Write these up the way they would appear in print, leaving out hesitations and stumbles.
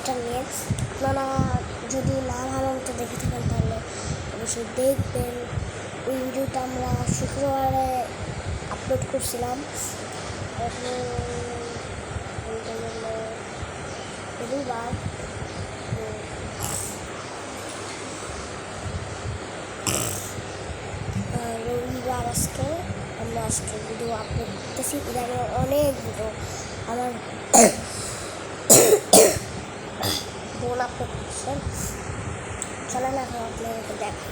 Guitar নিয়ে। আপনারা যদি না ভালো মতো দেখে থাকেন তাহলে অবশ্যই দেখবেন। ওই ভিডিওটা আমরা শুক্রবারে আপলোড করছিলাম। এখন রবিবার আজকে আমরা ভিডিও আপলোড করতেছি। ইদানিং অনেক ভিডিও আমার বোন আপলোড করছেন। চলেন এখন আপনাদেরকে দেখাই।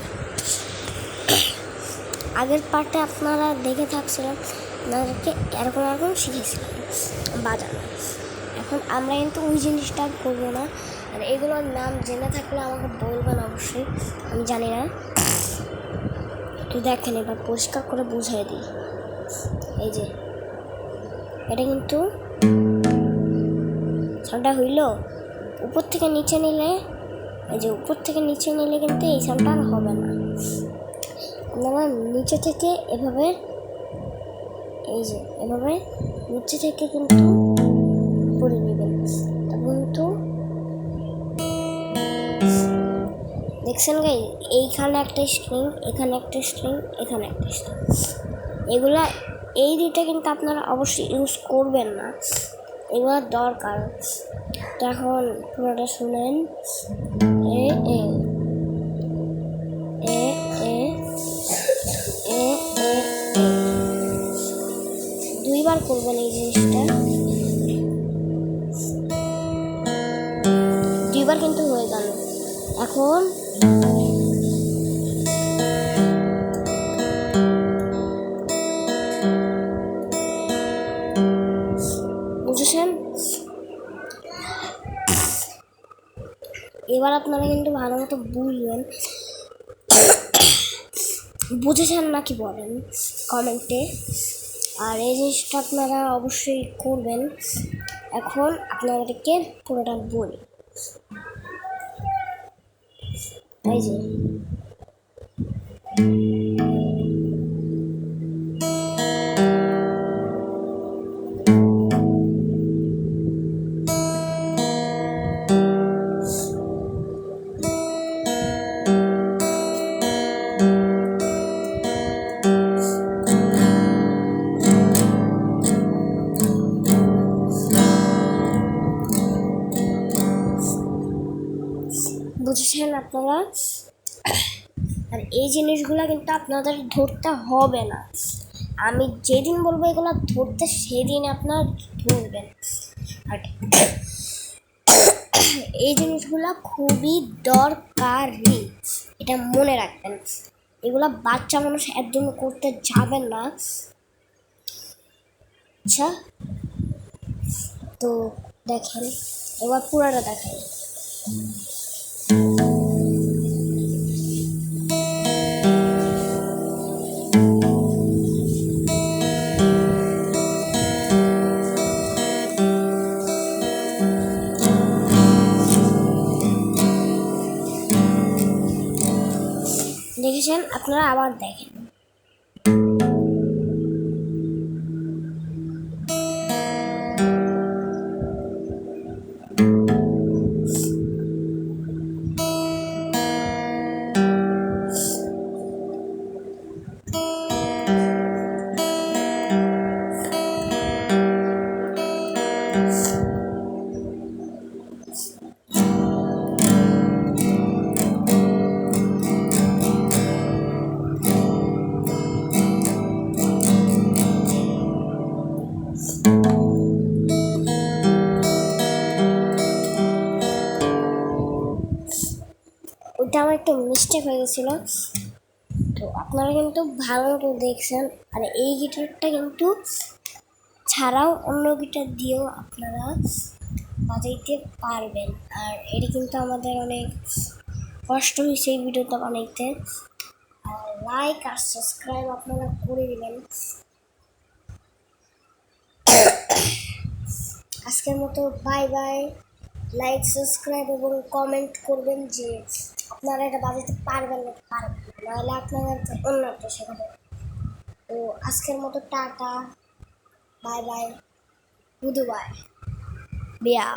আগের পার্টে আপনারা দেখে থাকছিলেন, আপনাদেরকে এরকম শিখেছিলাম বাজানো। এখন আমরা কিন্তু ওই জিনিসটা করবো না। আর এগুলোর নাম জেনে থাকলে আমাকে বলবেন অবশ্যই, আমি জানি না। তো দেখেন এবার পরিষ্কার করে বুঝিয়ে দিই। এই যে এটা কিন্তু সাউন্ডটা হইল উপর থেকে নিচে নিলে, এই যে উপর থেকে নিচে নিলে কিন্তু এই সাউন্ডটা আর হবে না। আপনারা নিচে থেকে এভাবে, এই যে এভাবে নিচে থেকে কিন্তু করে নেবেন। কিন্তু দেখছেন গাই, এইখানে একটা স্ট্রিং, এখানে একটা স্ট্রিং, এখানে একটা স্ট্রিং, এগুলা এই দুইটা কিন্তু আপনারা অবশ্যই ইউজ করবেন না, এগুলো দরকার। এখন পুরোটা শুনেন। এ এ এ এ এ এ দুইবার করবেন এই জিনিসটা, দুইবার কিন্তু হয়ে গেল। এখন বুঝেছেন? এবার আপনারা কিন্তু ভালো মতো বুঝবেন। বুঝেছেন নাকি বলেন কমেন্টে। আর এই জিনিসটা আপনারা অবশ্যই করবেন। এখন আপনাদেরকে পুরোটা বলি। এই যে বুঝেছেন আপনারা? আর এই জিনিসগুলো কিন্তু আপনাদের ধরতে হবে না। আমি যেদিন বলবো এগুলো ধরতে, সেদিন আপনার ধরবেন। আর এই জিনিসগুলো খুবই দরকারি, এটা মনে রাখবেন। এগুলো বাচ্চা মানুষ একদম করতে যাবেন না। আচ্ছা, তো দেখেন এবার পুরাটা দেখেন। দেখেছেন? আপনারা আবার দেখেন। ওইটা আমার একটু মিস্টেক হয়ে গেছিলো, তো আপনারা কিন্তু ভালো মতো দেখছেন। আর এই গিটারটা কিন্তু ছাড়াও অন্য গিটার দিয়েও আপনারা বাজাইতে পারবেন। আর এটি কিন্তু আমাদের অনেক কষ্ট হয়েছে এই ভিডিওটা বানাইতে। আর লাইক আর সাবস্ক্রাইব আপনারা করে দিবেন। আজকের মতো বাই বাই। লাইক, সাবস্ক্রাইব এবং কমেন্ট করবেন যে আপনারা এটা বাজাতে পারবেন না, নাহলে আপনাদেরকে অন্য একটা শেখাবো। তো আজকের মতো tata, bye bye, good bye, বিয়া।